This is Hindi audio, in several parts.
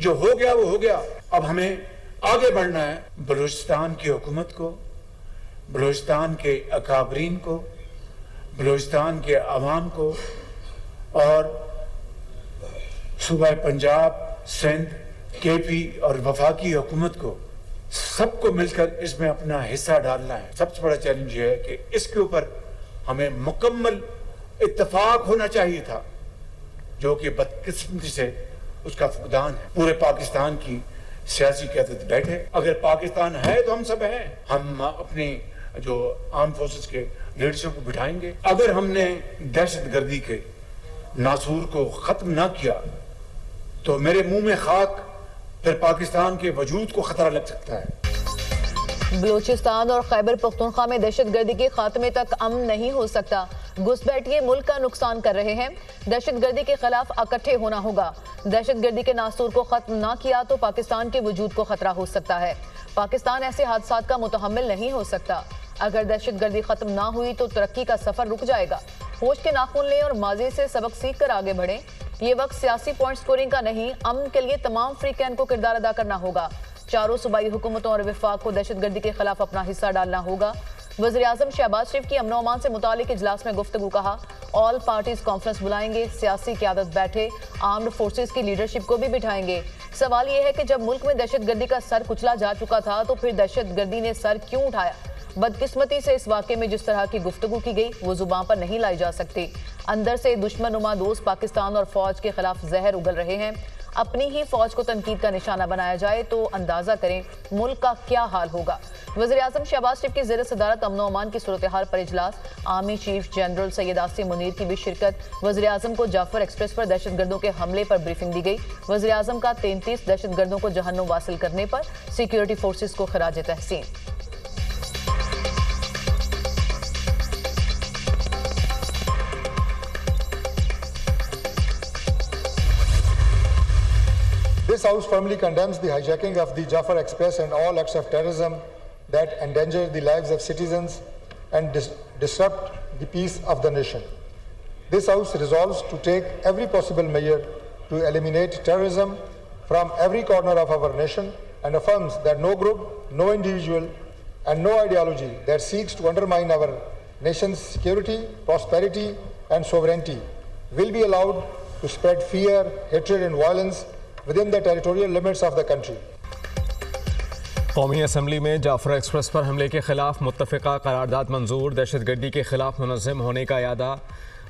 जो हो गया वो हो गया। अब हमें आगे बढ़ना है। बलूचिस्तान की हुकूमत को, बलूचिस्तान के अकाबरीन को, बलूचिस्तान के अवाम को और सूबा पंजाब, सिंध, केपी और वफाकी हुकूमत को, सबको मिलकर इसमें अपना हिस्सा डालना है। सबसे बड़ा चैलेंज ये है कि इसके ऊपर हमें मुकम्मल इत्तेफाक होना चाहिए था, जो कि बदकिस्मती से उसका फुकदान है। पूरे पाकिस्तान की सियासी क़यादत बैठे। अगर पाकिस्तान है तो हम सब हैं। हम अपनी जो आर्म फोर्सेस के लीडरशिप को बिठाएंगे। अगर हमने दहशतगर्दी के नासूर को खत्म ना किया तो मेरे मुंह में खाक, फिर पाकिस्तान के वजूद को खतरा लग सकता है। बलूचिस्तान और खैबर पख्तूनख्वा में दहशतगर्दी के खात्मे तक अमन नहीं हो सकता। घुसपैठिए मुल्क का नुकसान कर रहे हैं। दहशतगर्दी के खिलाफ इकट्ठे होना होगा। दहशतगर्दी के नासूर को खत्म ना किया तो पाकिस्तान के वजूद को खतरा हो सकता है। पाकिस्तान ऐसे हादसात का मुतहम्मिल नहीं हो सकता। अगर दहशतगर्दी खत्म ना हुई तो तरक्की का सफर रुक जाएगा। होश के नाखून लें और माजी से सबक सीख कर आगे बढ़ें। ये वक्त सियासी पॉइंट स्कोरिंग का नहीं, अमन के लिए तमाम फ्रीकैन को किरदार अदा करना होगा। चारों सूबाई हुकूमतों और विफाक को दहशतगर्दी के खिलाफ अपना हिस्सा डालना होगा। वज़ीर-ए-आज़म शहबाज शरीफ की अमन अमान से मुतालिक इजलास में गुफ्तगू कहा, ऑल पार्टीज कॉन्फ्रेंस बुलाएंगे, सियासी क़यादत बैठे, आर्म्ड फोर्सेस की लीडरशिप को भी बिठाएंगे। सवाल यह है कि जब मुल्क में दहशतगर्दी का सर कुचला जा चुका था तो फिर दहशतगर्दी ने सर क्यों उठाया? बदकिस्मती से इस वाक़े में जिस तरह की गुफ्तगू की गई वो जुबान पर नहीं लाई जा सकती। अंदर से दुश्मनुमा दोस्त पाकिस्तान और फौज के खिलाफ जहर उगल रहे हैं। अपनी ही फौज को तनकीद का निशाना बनाया जाए तो अंदाजा करें मुल्क का क्या हाल होगा। वज़ीर-ए-आज़म शहबाज शरीफ की ज़ेर सदारत अमन अमान की सूरत हाल पर इजलास। Army chief general Syed Asim Munir की भी शिरकत। वज़ीर-ए-आज़म को जाफर एक्सप्रेस पर दहशतगर्दों के हमले पर ब्रीफिंग दी गई। वज़ीर-ए-आज़म का 33 दहशतगर्दों को जहन्नुम वासिल करने पर सिक्योरिटी फोर्सेस को खराज तहसीन। This House firmly condemns the hijacking of the Jafar Express and all acts of terrorism that endanger the lives of citizens and disrupt the peace of the nation. This House resolves to take every possible measure to eliminate terrorism from every corner of our nation and affirms that no group, no individual, and no ideology that seeks to undermine our nation's security, prosperity, and sovereignty will be allowed to spread fear, hatred, and violence within the territorial limits of the country. कौमी असम्बली में जाफर एक्सप्रेस पर हमले के खिलाफ मुत्तफ़िका करारदाद मंजूर। दहशतगर्दी के खिलाफ मुनज़्ज़म होने का यादा।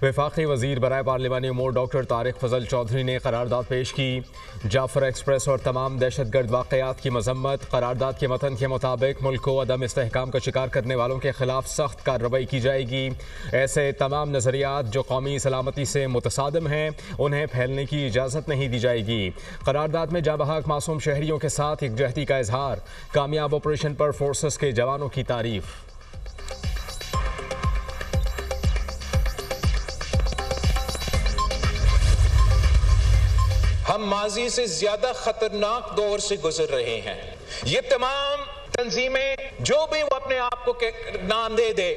वफाकी वज़ीर बराए पार्लिमानी उमूर डॉक्टर तारिक फजल चौधरी ने करारदाद पेश की। जाफर एक्सप्रेस और तमाम दहशतगर्द वाक़यात की मज़म्मत। करारदाद के मतन के मुताबिक मुल्क को अदम इस्तेहकाम का शिकार करने वालों के खिलाफ सख्त कार्रवाई की जाएगी। ऐसे तमाम नज़रियात जो कौमी सलामती से मुतसादिम हैं उन्हें फैलने की इजाज़त नहीं दी जाएगी। करारदाद में जाबहक मासूम शहरियों के साथ एकजहती का इजहार। कामयाब ऑपरेशन पर फोर्सेस के जवानों की तारीफ। हम माजी से ज्यादा खतरनाक दौर से गुजर रहे हैं। ये तमाम तंजीमें जो भी वो अपने आप को नाम दे दे,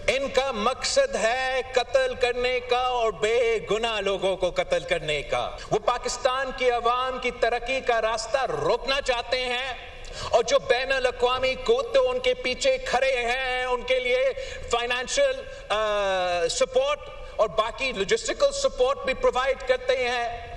इनका मकसद है कत्ल करने का और बेगुनाह लोगों को कत्ल करने का। वो पाकिस्तान की अवाम की तरक्की का रास्ता रोकना चाहते हैं और जो बैनुल अक़वामी कुत उनके पीछे खड़े हैं, उनके लिए फाइनेंशियल सपोर्ट और बाकी लॉजिस्टिकल सपोर्ट भी प्रोवाइड करते हैं।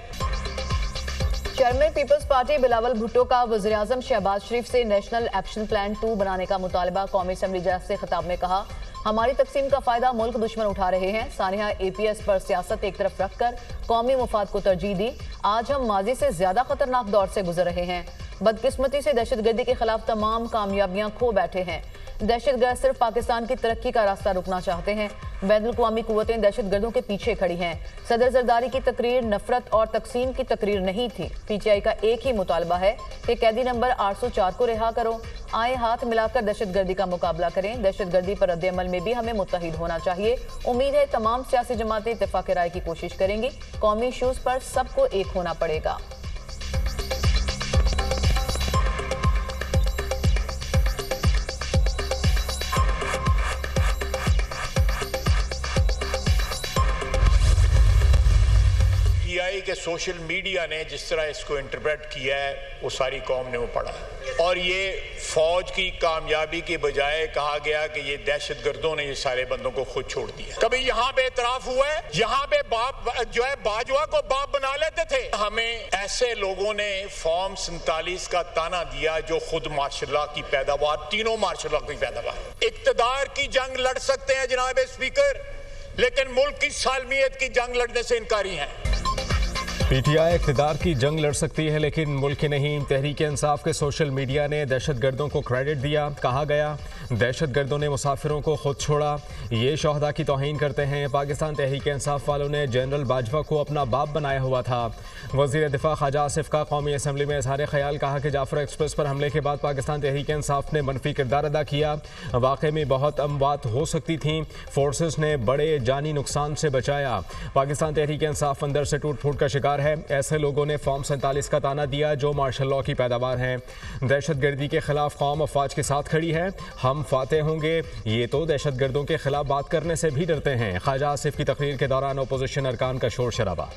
Chairman Peoples Party Bilawal Bhutto का वज़ीर-ए-आज़म शहबाज शरीफ से नेशनल एक्शन प्लान 2 बनाने का मुतालबा। कौमी असम्बली इजलास से खिताब में कहा, हमारी तकसीम का फायदा मुल्क दुश्मन उठा रहे हैं। सानिया APS पर सियासत एक तरफ रखकर कौमी मुफाद को तरजीह दी। आज हम माजी से ज्यादा खतरनाक दौर से गुजर रहे हैं। बदकिस्मती से दहशतगर्दी के खिलाफ तमाम कामयाबियां खो बैठे हैं। दहशतगर्द सिर्फ पाकिस्तान की तरक्की का रास्ता रुकना चाहते हैं। बैनुल-अक़वामी कुव्वतें दहशतगर्दों के पीछे खड़ी हैं। सदर जरदारी की तकरीर नफरत और तकसीम की तकरीर नहीं थी। PTI का एक ही मुतालबा है कि कैदी नंबर 804 को रिहा करो। आए हाथ मिलाकर दहशतगर्दी का मुकाबला करें। दहशतगर्दी पर रद्द-ए-अमल में भी हमें मुत्तहिद होना चाहिए। उम्मीद है तमाम सियासी जमातें इत्तेफाक राय की कोशिश करेंगी। कौमी इशूज पर सबको एक होना पड़ेगा। पीटीआई के सोशल मीडिया ने जिस तरह इसको इंटरप्रेट किया है वो सारी कौम ने वो पढ़ा और ये फौज की कामयाबी के बजाय कहा गया कि ये दहशतगर्दों ने ये सारे बंदों को खुद छोड़ दिया। कभी यहाँ पे इतराफ हुआ है, यहाँ पे बाप जो है बाजवा को बाप बना लेते थे। हमें ऐसे लोगों ने फॉर्म 47 का ताना दिया जो खुद मार्शल की पैदावार, तीनों मार्शल की पैदावार। इक्तदार की जंग लड़ सकते हैं जनाब स्पीकर, लेकिन मुल्क की सालमियत की जंग लड़ने से इनकारी हैं। पीटीआई इक़्तिदार की जंग लड़ सकती है लेकिन मुल्क की नहीं। तहरीक इंसाफ के सोशल मीडिया ने दहशतगर्दों को क्रेडिट दिया। कहा गया दहशतगर्दों ने मुसाफिरों को खुद छोड़ा, ये शोहदा की तौहीन करते हैं। पाकिस्तान तहरीक इंसाफ वालों ने जनरल बाजवा को अपना बाप बनाया हुआ था। वज़ीर दिफा ख्वाजा आसिफ का कौमी असम्बली में इज़हार ख्याल, कहा कि जाफर एक्सप्रेस पर हमले के बाद पाकिस्तान तहरीक इंसाफ ने मनफी किरदार अदा किया। वाक़े में बहुत अमवात हो सकती थी, फोर्सेस ने बड़े जानी नुकसान से बचाया। पाकिस्तान तहरीक इंसाफ अंदर से टूट फूट का शिकार है। ऐसे लोगों ने फॉर्म 47 का ताना दिया जो मार्शल लॉ की पैदावार हैं। दहशतगर्दी के खिलाफ कौम अफवाज के साथ खड़ी है, हम फातेह होंगे। ये तो दहशतगर्दों के खिलाफ बात करने से भी डरते हैं। ख्वाजा आसिफ की तकरीर के दौरान अपोजिशन अरकान का शोर शराबा।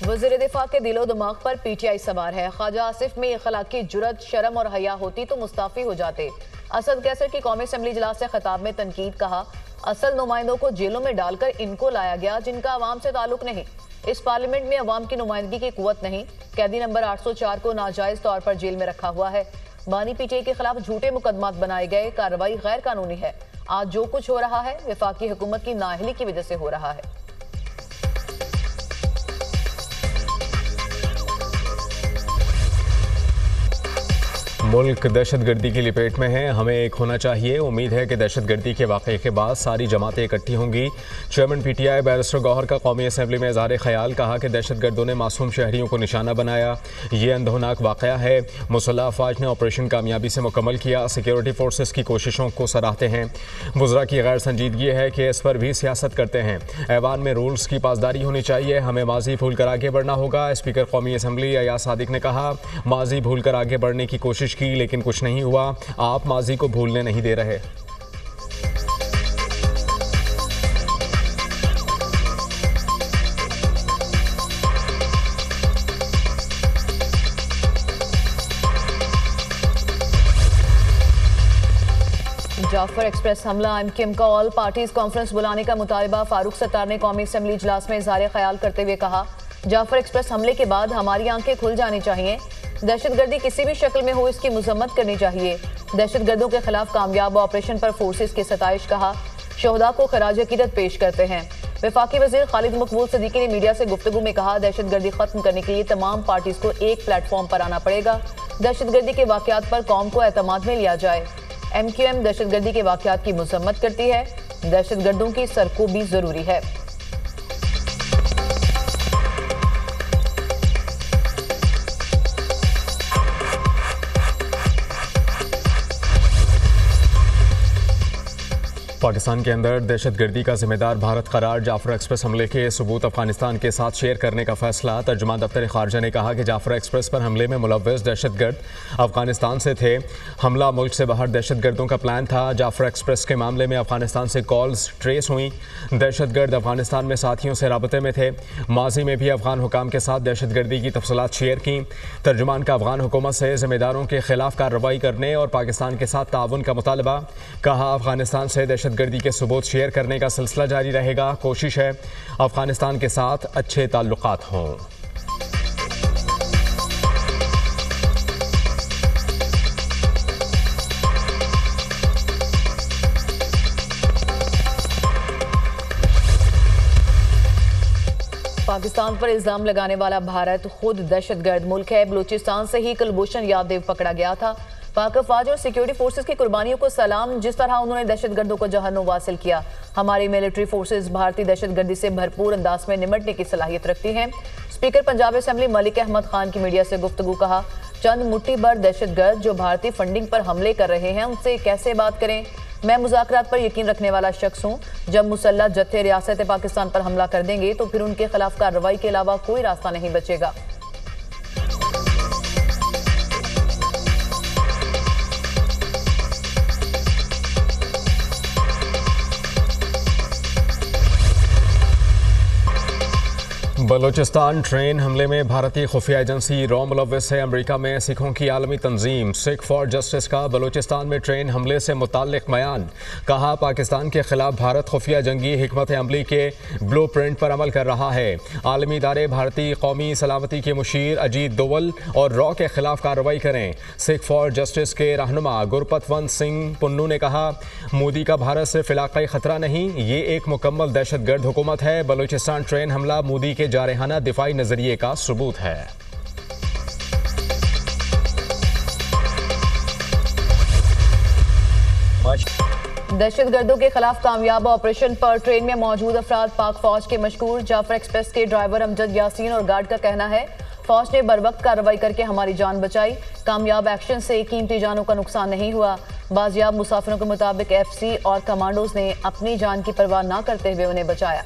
वज़ीर दिफा के दिलो दिमाग पर पीटीआई सवार है। ख्वाजा आसिफ में अखलाकी जुरत, शर्म और हया होती तो मुस्ताफी हो जाते। असद कैसर की कौमी असम्बली इजलास से खिताब में तनकीद, कहा असल नुमाइंदों को जेलों में डालकर इनको लाया गया जिनका अवाम से ताल्लुक नहीं। इस पार्लियामेंट में अवाम की नुमाइंदगी की कुव्वत नहीं। कैदी नंबर 804 को नाजायज तौर पर जेल में रखा हुआ है। बानी पीटीआई के खिलाफ झूठे मुकदमात बनाए गए, कार्रवाई गैर कानूनी है। आज जो कुछ हो रहा है वफाकी हुकूमत की नाअहली की वजह से हो रहा है। मुल्क दहशतगर्दी की लपेट में है, हमें एक होना चाहिए। उम्मीद है कि दहशतगर्दी के वाक़े के बाद सारी जमातें इकट्ठी होंगी। चेयरमैन पीटीआई बैरिस्टर गौहर का कौमी असम्बली में इज़हार ख्याल, कहा कि दहशतगर्दों ने मासूम शहरियों को निशाना बनाया, ये अंदोनाक वाक़या है। मुसल्लह अफवाज ने ऑपरेशन कामयाबी से मुकम्मल किया। सिक्योरिटी फोर्सेस की कोशिशों को सराहते हैं। वज़रा की गैर संजीदगी है कि इस पर भी सियासत करते हैं। ऐवान में रूल्स की पासदारी होनी चाहिए। हमें माजी भूल कर आगे बढ़ना होगा। स्पीकर कौमी असम्बली अयाज सादिक ने कहा माजी भूल कर आगे बढ़ने की कोशिश की लेकिन कुछ नहीं हुआ। आप माजी को भूलने नहीं दे रहे। जाफर एक्सप्रेस हमला, एमक्यूएम का ऑल पार्टीज कॉन्फ्रेंस बुलाने का मुतालबा। फारूक सत्तार ने कौमी असम्बली इजलास में इज़हार ख्याल करते हुए कहा जाफर एक्सप्रेस हमले के बाद हमारी आंखें खुल जानी चाहिए। दहशतगर्दी किसी भी शक्ल में हो इसकी मजम्मत करनी चाहिए। दहशतगर्दों के खिलाफ कामयाब ऑपरेशन पर फोर्सेस की सताइश, कहा शोहदा को खराज अकीदत पेश करते हैं। वफाकी वजीर खालिद मकबूल सदीकी ने मीडिया से गुफ्तगू में कहा दहशतगर्दी खत्म करने के लिए तमाम पार्टीज को एक प्लेटफॉर्म पर आना पड़ेगा। दहशतगर्दी के वाकयात पर कौम को एतमाद में लिया जाए। एमक्यूएम दहशतगर्दी के वाकयात की मजम्मत करती है। दहशतगर्दों की सरकोबी जरूरी है। पाकिस्तान के अंदर दहशतगर्दी का जिम्मेदार भारत करार जाफर एक्सप्रेस हमले के सबूत अफगानिस्तान के साथ शेयर करने का फैसला। तर्जुमान दफ्तर खारजा ने कहा कि जाफर एक्सप्रेस पर हमले में मुलव्वस दहशतगर्द अफगानिस्तान से थे। हमला मुल्क से बाहर दहशतगर्दों का प्लान था। जाफर एक्सप्रेस के मामले में अफगानिस्तान से कॉल्स ट्रेस हुई। दहशतगर्द अफगानिस्तान में साथियों से राबते में थे। माजी में भी अफगान हुकाम के साथ दहशतगर्दी की तफसीलात शेयर की। तर्जुमान का अफगान हुकूमत से जिम्मेदारों के खिलाफ कार्रवाई करने और पाकिस्तान के साथ ताउन का मुतालबा। कहा अफगानिस्तान से दहशतगर्दी के सबूत शेयर करने का सिलसिला जारी रहेगा। कोशिश है अफगानिस्तान के साथ अच्छे ताल्लुकात हों। पाकिस्तान पर इल्जाम लगाने वाला भारत खुद दहशतगर्द मुल्क है। बलूचिस्तान से ही कुलभूषण यादव पकड़ा गया था। पाक अफवाज और सिक्योरिटी फोर्सेस की कुर्बानियों को सलाम, जिस तरह उन्होंने दहशतगर्दों को जहन्नुम वासिल किया। हमारी मिलिट्री फोर्सेस भारतीय दहशतगर्दी से भरपूर अंदाज में निमटने की सलाहियत रखती हैं। स्पीकर पंजाब असम्बली मलिक अहमद खान की मीडिया से गुफ्तगू, कहा चंद मुट्ठी भर दहशतगर्द जो भारतीय फंडिंग पर हमले कर रहे हैं उनसे कैसे बात करें। मैं मुज़ाकरात पर यकीन रखने वाला शख्स हूँ। जब मुसल्लह जत्थे रियासत पाकिस्तान पर हमला कर देंगे तो फिर उनके खिलाफ कार्रवाई के अलावा कोई रास्ता नहीं बचेगा। बलूचिस्तान ट्रेन हमले में भारतीय खुफिया एजेंसी रॉ मुलव्विस है। अमेरिका में सिखों की आलमी तंजीम सिख फॉर जस्टिस का बलूचिस्तान में ट्रेन हमले से मुताल्लिक बयान। कहा, पाकिस्तान के खिलाफ भारत खुफिया जंगी हिकमत अमली के ब्लू प्रिंट पर अमल कर रहा है। आलमी इदारे भारतीय कौमी सलामती के मुशीर अजीत दोवल और रॉ के खिलाफ कार्रवाई करें। सिख फॉर जस्टिस के रहनुमा गुरपतवंत सिंह पुन्नू ने कहा, मोदी का भारत सिर्फ इलाकाई खतरा नहीं, ये एक मुकम्मल दहशतगर्द हुकूमत है। बलूचिस्तान ट्रेन हमला मोदी के जारहाना दिफाई नजरिए का सबूत है। दहशतगर्दों के खिलाफ कामयाब ऑपरेशन पर ट्रेन में मौजूद अफराद पाक फौज के मशकूर। जाफर एक्सप्रेस के ड्राइवर अमजद यासीन और गार्ड का कहना है, फौज ने बरवक्त कार्रवाई करके हमारी जान बचाई। कामयाब एक्शन से कीमती जानों का नुकसान नहीं हुआ। बाजियाब मुसाफिरों के मुताबिक एफसी और कमांडोज ने अपनी जान की परवाह न करते हुए उन्हें बचाया।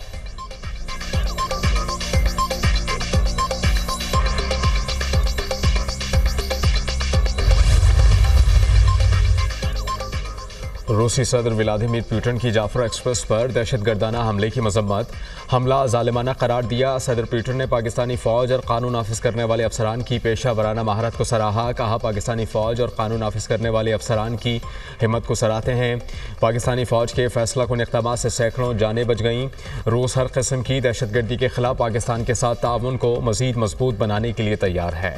रूसी सदर व्लादिमीर पुतिन की जाफर एक्सप्रेस पर दहशतगर्दाना हमले की मजम्मत। हमला जालिमाना करार दिया। सदर पुतिन ने पाकिस्तानी फ़ौज और कानून नाफिज करने वाले अफसरान की पेशा वराना महारत को सराहा। कहा, पाकिस्तानी फ़ौज और कानून नाफिज करने वाले अफसरान की हिम्मत को सराहते हैं। पाकिस्तानी फ़ौज के फैसला कुन इक़दामात से सैकड़ों जानें बच गईं। रूस हर किस्म की दहशतगर्दी के खिलाफ पाकिस्तान के साथ ताउन को मज़ीद मजबूत बनाने के लिए तैयार है।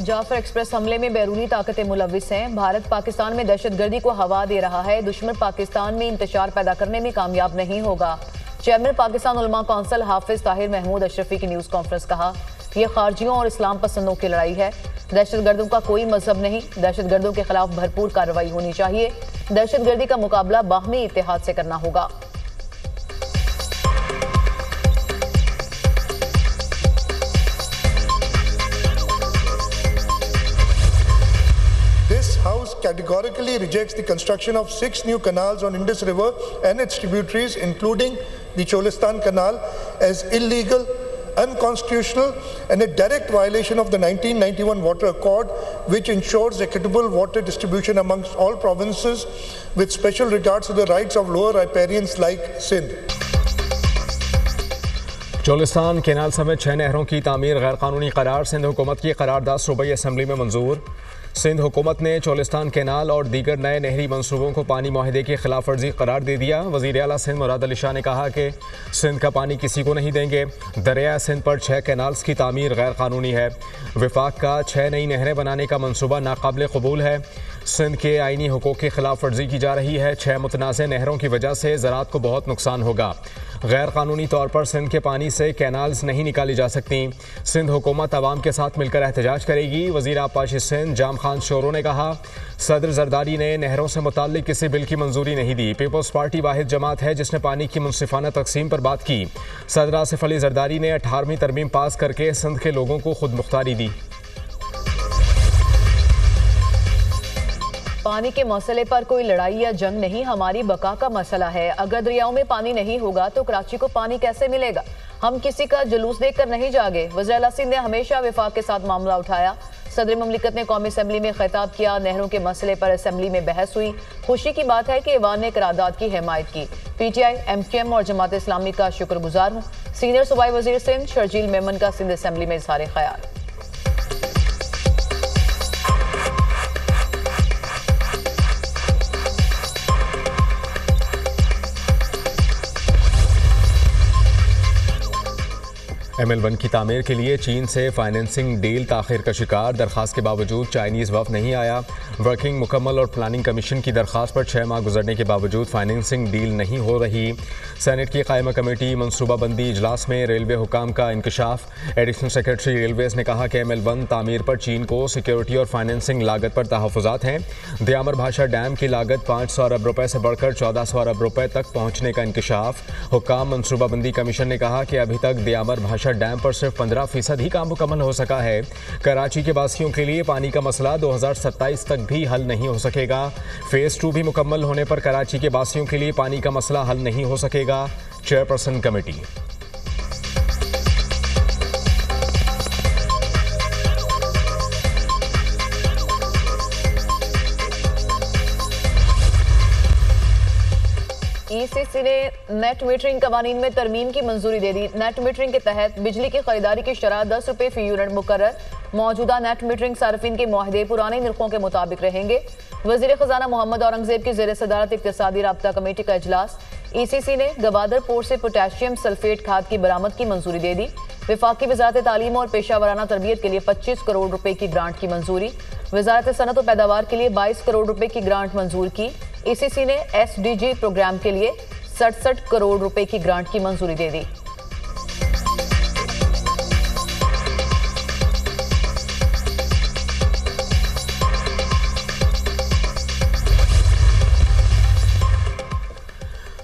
जाफर एक्सप्रेस हमले में बैरूनी ताकतें मुलविस हैं। भारत पाकिस्तान में दहशतगर्दी को हवा दे रहा है। दुश्मन पाकिस्तान में इंतशार पैदा करने में कामयाब नहीं होगा। चेयरमैन पाकिस्तान उलमा कौंसिल हाफिज ताहिर महमूद अशरफी की न्यूज़ कॉन्फ्रेंस। कहा, यह खारजियों और इस्लाम पसंदों की लड़ाई है। दहशतगर्दों का कोई मजहब नहीं। दहशतगर्दों के खिलाफ भरपूर कार्रवाई होनी चाहिए। दहशतगर्दी का मुकाबला बाहमी इत्तेहाद से करना होगा। This House categorically rejects the construction of 6 new canals on Indus River and its tributaries, including the Cholistan Canal, as illegal, unconstitutional, and a direct violation of the 1991 Water Accord, which ensures equitable water distribution amongst all provinces, with special regards to the rights of lower riparians like Sindh. Cholistan canal समेत 6 नहरों की तामीर गैर कानूनी करार। सिंध हुकूमत की करारदाद सूबाई असम्बली में मंजूर। सिंध हुकूमत ने चोलिस्तान केनाल और दीगर नए नहरी मंसूबों को पानी मुआहदे की खिलाफ वर्जी करार दे दिया। वज़ीर आला सिंध मुराद अली शाह ने कहा कि सिंध का पानी किसी को नहीं देंगे। दरिया सिंध पर 6 कैनाल्स की तामीर गैर कानूनी है। विफाक का 6 नई नहरें बनाने का मनसूबा नाकाबिल कबूल है। सिंध के आइनी हुकूक की खिलाफ वर्जी की जा रही है। 6 मुतनाज़ नहरों की वजह से ज़राअत को बहुत नुकसान होगा। गैर कानूनी तौर पर सिंध के पानी से कैनाल्स नहीं निकाली जा सकती। सिंध हुकूमत अवाम के साथ मिलकर एहतजाज करेगी। वज़ीर आबपाशी सिंध जाम खान शोरो ने कहा, सदर जरदारी ने नहरों से मुताल्लिक किसी बिल की मंजूरी नहीं दी। पीपल्स पार्टी वाहिद जमात है जिसने पानी की मुनसिफाना तकसीम पर बात की। सदर आसिफ अली जरदारी ने 18वीं तरमीम पास करके सिंध के लोगों को खुद मुख्तारी दी। पानी के मसले पर कोई लड़ाई या जंग नहीं, हमारी बका का मसला है। अगर दरियाओं में पानी नहीं होगा तो कराची को पानी कैसे मिलेगा? हम किसी का जुलूस देखकर नहीं जागे। वज़ीर आला सिंध ने हमेशा विफाक के साथ मामला उठाया। सदर ममलिकत ने कौमी असम्बली में खिताब किया। नहरों के मसले पर असम्बली में बहस हुई। खुशी की बात है कि ईवान ने करारदाद की हिमायत की। PTI, MQM और जमात इस्लामी का शुक्रगुजार हूँ। सीनियर सूबाई वज़ीर सिंध शर्जील मेमन का सिंध असम्बली में इज़हार ख्याल। ML1 की तामीर के लिए चीन से फाइनेंसिंग डील ताखिर का शिकार। दरख्वास्त के बावजूद चाइनीज़ वफ़द नहीं आया। वर्किंग मुकम्मल और प्लानिंग कमीशन की दरख्वास्त पर 6 माह गुजरने के बावजूद फाइनेंसिंग डील नहीं हो रही। सेनेट की कायमा कमेटी मनसूबाबंदी इजलास में रेलवे हुकाम का इंकशाफ। एडिशनल सेक्रेटरी रेलवेज़ ने कहा कि ML1 तामीर पर चीन को सिक्योरिटी और फाइनेंसिंग लागत पर तहफ़्फ़ुज़ात हैं। दयामर भाषा डैम की लागत 500 अरब रुपये से बढ़कर 1400 अरब रुपये तक पहुँचने का इंकशाफ। हुकाम मनसूबाबंदी कमीशन ने कहा कि अभी तक दयामर भाषा डैम पर सिर्फ 15% ही काम मुकम्मल हो सका है। कराची के वासियों के लिए पानी का मसला 2027 तक भी हल नहीं हो सकेगा। फेज़ 2 भी मुकम्मल होने पर कराची के वासियों के लिए पानी का मसला हल नहीं हो सकेगा। Chairperson committee. ईसीसी ने नेट मीटरिंग कवानीन में तरमीम की मंजूरी दे दी। नेट मीटरिंग के तहत बिजली की खरीदारी की शरह 10 रुपए फी यूनिट मुकर्रर। मौजूदा नेट मीटरिंग सार्फिन के मुआहदे पुराने निरखों के मुताबिक रहेंगे। वजीर खजाना मोहम्मद औरंगजेब की जेर सदारत इक्तिसादी राब्ता कमेटी का इजलास। ईसीसी ने गवादर पोर्ट से पोटेशियम सल्फेट खाद की बरामद की मंजूरी दे दी। वफाकी वजारत तालीम और पेशा वराना तरबियत के लिए 25 करोड़ रुपए की ग्रांट की मंजूरी। वजारत सनत और पैदावार के लिए 22 करोड़ रुपए की ग्रांट मंजूर की। ईसीसी ने एसडीजी प्रोग्राम के लिए 67 करोड़ रुपए की ग्रांट की मंजूरी दे दी।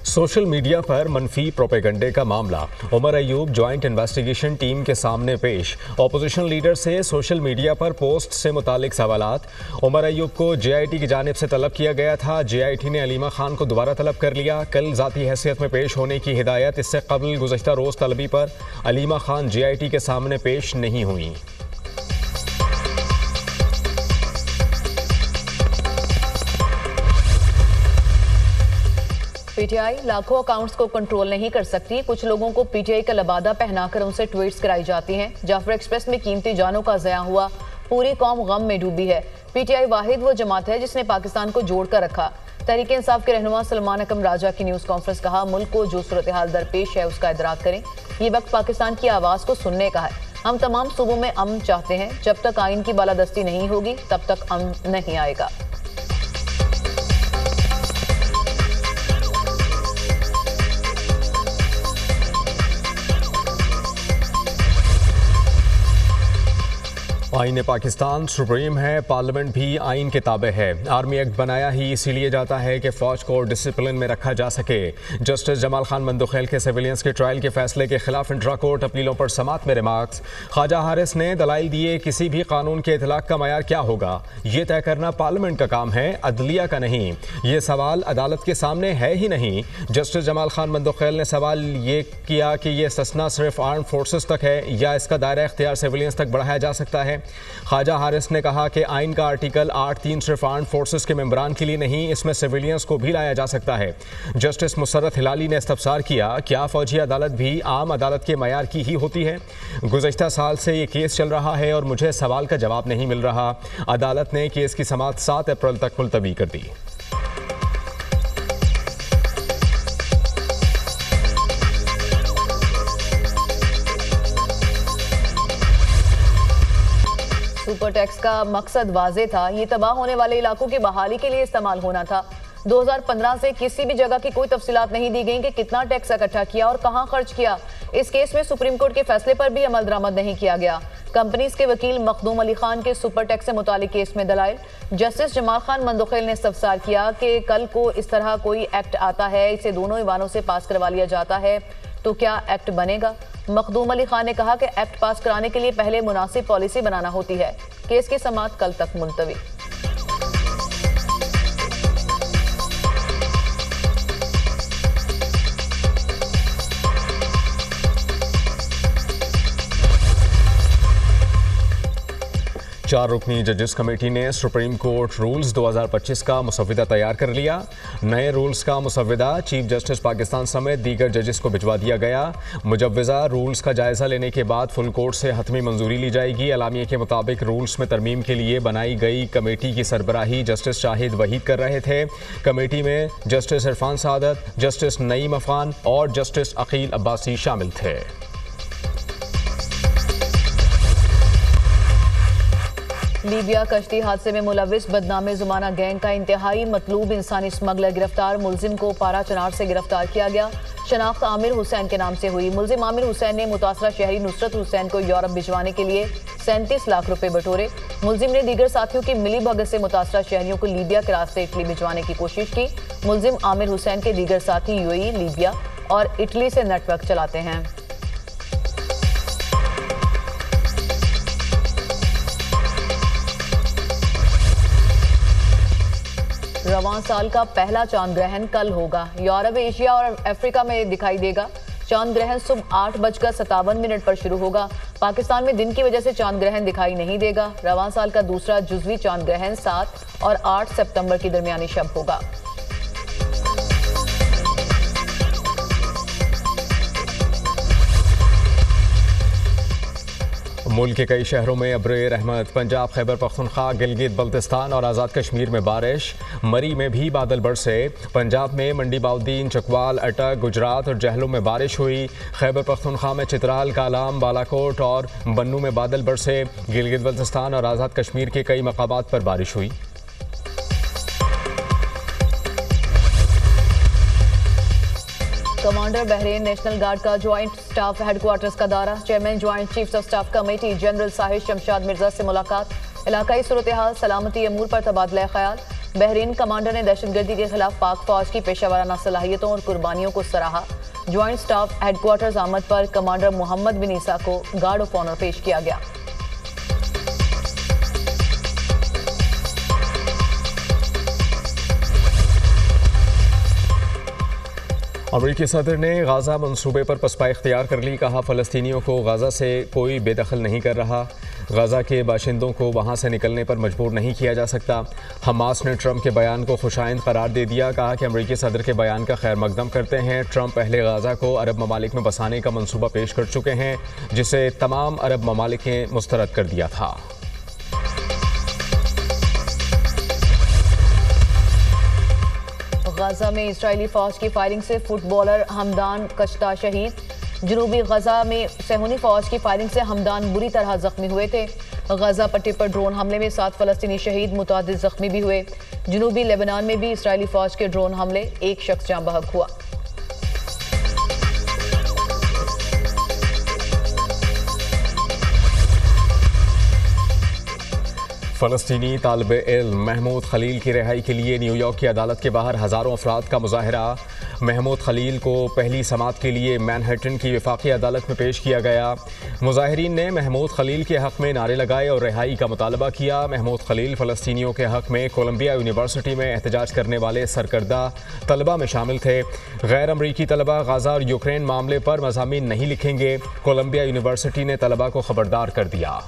सोशल मीडिया पर मनफी प्रोपेगंडे का मामला Umar Ayub joint investigation team के सामने पेश। ऑपोजिशन लीडर से सोशल मीडिया पर पोस्ट से मुतालिक सवालात। उमर अयूब को जेआईटी की जानिब से तलब किया गया था। जेआईटी ने अलीमा खान को दोबारा तलब कर लिया। कल ज़ाती हैसियत में पेश होने की हिदायत। इससे कबल गुज़श्ता रोज़ तलबी पर अलीमा खान जेआईटी के सामने पेश नहीं हुई। पीटीआई लाखों अकाउंट्स को कंट्रोल नहीं कर सकती। कुछ लोगों को पीटीआई का लबादा पहनाकर उनसे ट्वीट्स कराई जाती हैं। जाफर एक्सप्रेस में कीमती जानों का ज़या हुआ। पूरी कौम गम में डूबी है। पीटीआई वाहिद वो जमात है जिसने पाकिस्तान को जोड़ कर रखा। तहरीक इंसाफ के रहनुमा सलमान अकम राजा की न्यूज़ कॉन्फ्रेंस। कहा, मुल्क को जो सूरत हाल दरपेश है उसका इदराक करें। ये वक्त पाकिस्तान की आवाज़ को सुनने का है। हम तमाम सूबों में अमन चाहते हैं। जब तक आइन की बालादस्ती नहीं होगी तब तक अमन नहीं आएगा। आईन पाकिस्तान सुप्रीम है, पार्लियामेंट भी आइन के ताबे है। आर्मी एक्ट बनाया ही इसीलिए जाता है कि फ़ौज को डिसिप्लिन में रखा जा सके। जस्टिस जमाल खान मंदुखेल के सिविलियंस के ट्रायल के फैसले के खिलाफ इंट्रा कोर्ट अपीलों पर समात में रिमार्क्स। ख्वाजा हारिस ने दलाइल दिए, किसी भी कानून के इतलाक का मयार क्या होगा ये तय करना पार्लियामेंट का काम है, अदलिया का नहीं। ये सवाल अदालत के सामने है ही नहीं। जस्टिस जमाल खान मंदुखेल ने सवाल ये किया कि ये इस्तिस्ना सिर्फ आर्म फोर्सेस तक है या इसका दायरा इख्तियार सिविलियंस तक बढ़ाया जा सकता है। ख्वाजा हारिस ने कहा कि आइन का आर्टिकल 8(3) सिर्फ आर्म फोर्सेस के मेंबरान के लिए नहीं, इसमें सिविलियंस को भी लाया जा सकता है। जस्टिस मुसर्रत हिलाली ने इस्तफसार किया, क्या फौजी अदालत भी आम अदालत के मयार की ही होती है? गुज़श्ता साल से ये केस चल रहा है और मुझे सवाल का जवाब नहीं मिल रहा। अदालत ने केस की समाअत 7 अप्रैल तक मुलतवी कर दी। सुपर टैक्स का मकसद वाज़े था। ये तबाह होने वाले इलाकों की बहाली के लिए इस्तेमाल होना था। 2015 से किसी भी जगह की कोई तफसीलात नहीं दी गई कि कितना टैक्स इकट्ठा किया और कहां खर्च किया। इस केस में सुप्रीम कोर्ट के फैसले पर भी अमल दरामद नहीं किया गया। कंपनीज के वकील मखदूम अली खान के सुपर टैक्स से मुतालिक केस में दलाइल। जस्टिस जमाल खान मंदुखेल ने इस्तफसार किया कि कल को इस तरह कोई एक्ट आता है, इसे दोनों ईवानों से पास करवा लिया जाता है तो क्या एक्ट बनेगा? मखदूम अली खान ने कहा कि एक्ट पास कराने के लिए पहले मुनासिब पॉलिसी बनाना होती है। केस की समाअत कल तक मुलतवी। चार रुकनी जजेस कमेटी ने सुप्रीम कोर्ट रूल्स 2025 का मुसव्विदा तैयार कर लिया। नए रूल्स का मुसव्विदा चीफ जस्टिस पाकिस्तान समेत दीगर जजेस को भिजवा दिया गया। मुजव्विजा रूल्स का जायजा लेने के बाद फुल कोर्ट से हतमी मंजूरी ली जाएगी। एलामिया के मुताबिक रूल्स में तरमीम के लिए बनाई गई कमेटी की सरबराही जस्टिस शाहिद वहीद कर रहे थे। कमेटी में जस्टिस इरफान सादत, जस्टिस नईम अफान और जस्टिस अकील अब्बासी शामिल थे। लीबिया कश्ती हादसे में मुलविस बदनामे ज़माना गैंग का इंतहाई मतलूब इंसानी स्मगलर गिरफ्तार। मुलजिम को पारा चनार से गिरफ्तार किया गया। शनाख्त आमिर हुसैन के नाम से हुई। मुलजिम आमिर हुसैन ने मुतासरा शहरी नुसरत हुसैन को यूरोप भिजवाने के लिए 37 लाख रुपए बटोरे। मुलजिम ने दीगर साथियों की मिली भगत से मुतासरा शहरियों को लीबिया के रास्ते इटली भिजवाने की कोशिश की। मुलजिम आमिर हुसैन के दीगर साथी यूएई, लीबिया और इटली से नेटवर्क चलाते हैं। रवां साल का पहला चांद ग्रहण कल होगा। यूरोप, एशिया और अफ्रीका में दिखाई देगा। चांद ग्रहण सुबह 8:57 पर शुरू होगा। पाकिस्तान में दिन की वजह से चांद ग्रहण दिखाई नहीं देगा। रवां साल का दूसरा जुज़वी चांद ग्रहण 7 और 8 सितंबर की दरमियानी शब होगा। मुल्क के कई शहरों में अब्रे रहमत। पंजाब, खैबर पख्तूनख्वा, गिलगित बल्तिस्तान और आज़ाद कश्मीर में बारिश। मरी में भी बादल बरसे। पंजाब में मंडी बाउद्दीन, चकवाल, अटक, गुजरात और जहलों में बारिश हुई। खैबर पख्तूनख्वा में चित्राल, कालाम, बालाकोट और बन्नू में बादल बरसे। गिलगित बल्तिस्तान और आज़ाद कश्मीर के कई मकामात पर बारिश हुई। कमांडर बहरीन नेशनल गार्ड का ज्वाइंट स्टाफ हेडक्वार्टर्स का दौरा। Chairman joint chiefs of staff committee general Sahir Shamshad Mirza से मुलाकात। इलाकाई सूरत हाल, सलामती अमूर पर तबादला ख्याल। बहरीन कमांडर ने दहशतगर्दी के खिलाफ पाक फौज की पेशेवराना सलाहियतों और कुर्बानियों को सराहा। ज्वाइंट स्टाफ हेडक्वार्टर्स आमद पर कमांडर मोहम्मद बिन ईसा को गार्ड ऑफ ऑनर पेश किया गया। अमरीकी सदर ने गाज़ा मंसूबे पर पसपा इख्तियार कर ली। कहा, फ़लस्तीनियों को गाज़ा से कोई बेदखल नहीं कर रहा। गाज़ा के बाशिंदों को वहाँ से निकलने पर मजबूर नहीं किया जा सकता। हमास ने ट्रंप के बयान को खुशाइंद करार दे दिया। कहा कि अमरीकी सदर के बयान का खैर मकदम करते हैं। ट्रंप पहले गाज़ा को अरब ममालिक में बसाने का मंसूबा पेश कर चुके हैं, जिसे तमाम अरब ममालिक ने मुस्तरद कर दिया था। गाजा में इजरायली फौज की फायरिंग से फुटबॉलर हमदान कश्ता शहीद। जनूबी गजा में सेहूनी फौज की फायरिंग से हमदान बुरी तरह जख्मी हुए थे। गजा पट्टी पर ड्रोन हमले में 7 फलस्तीनी शहीद, मुतअद्दिद जख्मी भी हुए। जनूबी लेबनान में भी इजरायली फौज के ड्रोन हमले, एक शख्स जाँ बहक हुआ। फ़लस्तीनी तालिब इल्म महमूद खलील की रिहाई के लिए न्यूयॉर्क की अदालत के बाहर हज़ारों अफराद का मुजाहरा। महमूद खलील को पहली समात के लिए मैनहट्टन की वफाकी अदालत में पेश किया गया। मुजाहिरीन ने महमूद खलील के हक़ में नारे लगाए और रिहाई का मुतालबा किया। महमूद खलील फ़लस्तीनियों के हक़ में कोलंबिया यूनिवर्सिटी में एहतजाज करने वाले सरकर्दा तलबा में शामिल थे। गैर अमरीकी तलबा गाज़ा और यूक्रेन मामले पर मज़ामीन नहीं लिखेंगे। कोलंबिया यूनिवर्सिटी ने तलबा को खबरदार कर दिया।